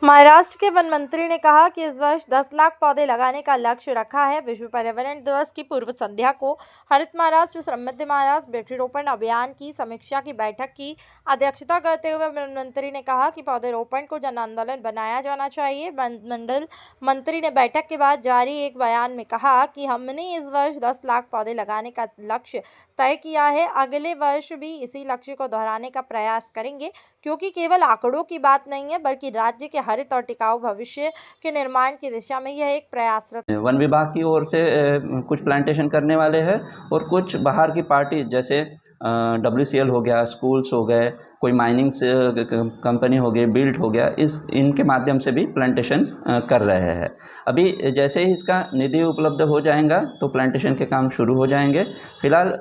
महाराष्ट्र के वन मंत्री ने कहा कि इस वर्ष 10 लाख पौधे लगाने का लक्ष्य रखा है। विश्व पर्यावरण दिवस की पूर्व संध्या को हरित महाराष्ट्र समृद्ध महाराष्ट्र वृक्षारोपण अभियान की समीक्षा की बैठक की अध्यक्षता करते हुए वन मंत्री ने कहा कि पौधरोपण को जन आंदोलन बनाया जाना चाहिए। वन मंडल मंत्री ने बैठक के बाद जारी एक बयान में कहा कि हमने इस वर्ष 10 लाख पौधे लगाने का लक्ष्य तय किया है। अगले वर्ष भी इसी लक्ष्य को दोहराने का प्रयास करेंगे, क्योंकि केवल आंकड़ों की बात नहीं है बल्कि राज्य के हरित और टिकाऊ भविष्य के निर्माण की दिशा में यह एक प्रयासरत। वन विभाग की ओर से कुछ प्लांटेशन करने वाले हैं और कुछ बाहर की पार्टी जैसे WCL हो गया, स्कूल्स हो गए, कोई माइनिंग कंपनी हो गई, बिल्ट हो गया, इनके माध्यम से भी प्लांटेशन कर रहे हैं। अभी जैसे ही इसका निधि उपलब्ध हो जाएगा तो प्लांटेशन के काम शुरू हो जाएंगे। फिलहाल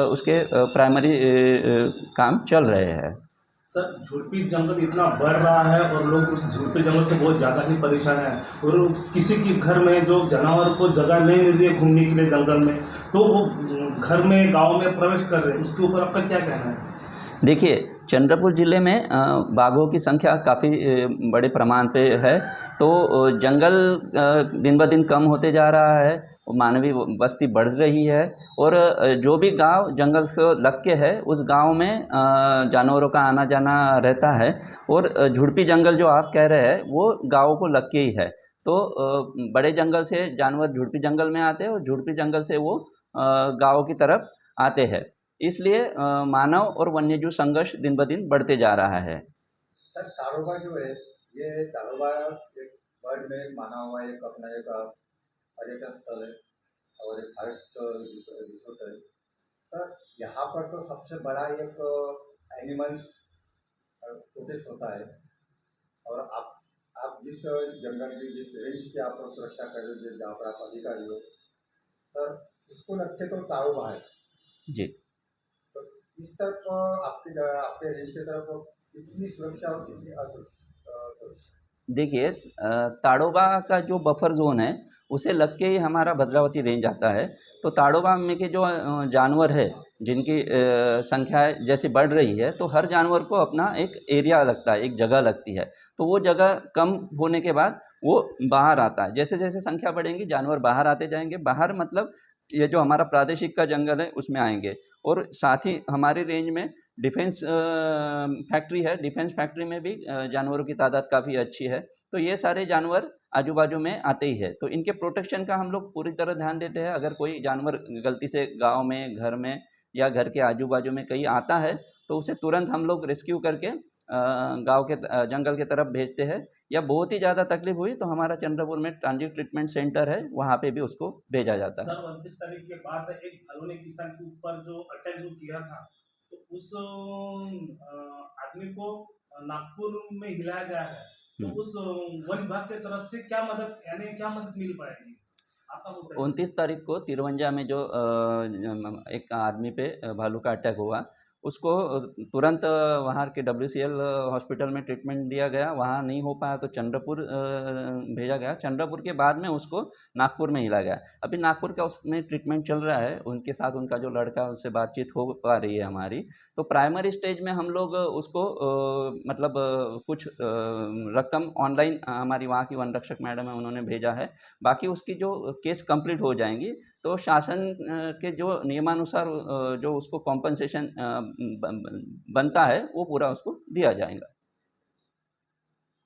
उसके प्राइमरी काम चल रहे हैं। सर, झुड़पी जंगल इतना बढ़ रहा है और लोग उस झुड़पी जंगल से बहुत ज़्यादा ही परेशान हैं और किसी के घर में जो जानवर को जगह नहीं मिल रही है घूमने के लिए जंगल में, तो वो घर में गांव में प्रवेश कर रहे हैं, उसके ऊपर आपका क्या कहना है? देखिए, चंद्रपुर ज़िले में बाघों की संख्या काफ़ी बड़े प्रमाण पे है, तो जंगल दिन ब दिन कम होते जा रहा है, मानवीय बस्ती बढ़ रही है और जो भी गांव जंगल को लग के है उस गांव में जानवरों का आना जाना रहता है। और झुड़पी जंगल जो आप कह रहे हैं वो गाँव को लग के ही है, तो बड़े जंगल से जानवर झुड़पी जंगल में आते हैं और झुड़पी जंगल से वो गाँव की तरफ आते हैं। इसलिए मानव और वन्यजीव संघर्ष दिन ब दिन बढ़ते जा रहा है। सर, ताड़ोबा जो है, ये ताड़ोबा एक वर्ल्ड में माना हुआ एक अपना एक पर्यटन स्थल है और एक फॉरेस्ट रिसोर्ट है। सर, यहाँ पर तो सबसे बड़ा एक एनिमल्स प्रोटेस्ट होता है और आप जिस जंगल की जिस रेंज की आप सुरक्षा कर रहे हो, जहाँ पर आप अधिकारी हो सर, उसको लगते तो ताड़ोबा है जी। तो इस तरफ आपके रेंज की तरफ कितनी सुरक्षा और कितनी असुरक्षा? देखिए, ताड़ोबा का जो बफर जोन है उसे लग के ही हमारा भद्रावती रेंज आता है। तो ताड़ोबा में के जो जानवर है जिनकी संख्या जैसे बढ़ रही है, तो हर जानवर को अपना एक एरिया लगता है, एक जगह लगती है। तो वो जगह कम होने के बाद वो बाहर आता है। जैसे जैसे संख्या बढ़ेंगी जानवर बाहर आते जाएंगे। बाहर मतलब ये जो हमारा प्रादेशिक का जंगल है उसमें आएंगे। और साथ ही हमारी रेंज में डिफेंस फैक्ट्री है। डिफेंस फैक्ट्री में भी जानवरों की तादाद काफ़ी अच्छी है। तो ये सारे जानवर आजू बाजू में आते ही है, तो इनके प्रोटेक्शन का हम लोग पूरी तरह ध्यान देते हैं। अगर कोई जानवर गलती से गांव में, घर में या घर के आजू बाजू में कहीं आता है तो उसे तुरंत हम लोग रेस्क्यू करके गांव के जंगल की तरफ भेजते हैं। या बहुत ही ज़्यादा तकलीफ हुई तो हमारा चंद्रपुर में ट्रांजिट ट्रीटमेंट सेंटर है, वहाँ पे भी उसको भेजा जाता है। सर, 29 तारीख के बाद एक भालू ने किसान के ऊपर जो अटैक जो किया था, तो उस आदमी को नागपुर में हिलाया गया है, तो उस वन विभाग की तरफ से क्या मदद, यानी क्या मदद मिल पाएगी? आपका मुद्दा 29 तारीख को तिरवंजा में जो एक आदमी पे भालू का अटैक हुआ, उसको तुरंत वहाँ के WCL हॉस्पिटल में ट्रीटमेंट दिया गया। वहाँ नहीं हो पाया तो चंद्रपुर भेजा गया। चंद्रपुर के बाद में उसको नागपुर में हिला गया। अभी नागपुर का उसमें ट्रीटमेंट चल रहा है। उनके साथ उनका जो लड़का है उससे बातचीत हो पा रही है हमारी। तो प्राइमरी स्टेज में हम लोग उसको मतलब कुछ रकम ऑनलाइन हमारी वहाँ की वन रक्षक मैडम है उन्होंने भेजा है। बाकी उसकी जो केस कंप्लीट हो जाएंगी तो शासन के जो नियमानुसार जो उसको कॉम्पनसेशन बनता है वो पूरा उसको दिया जाएगा।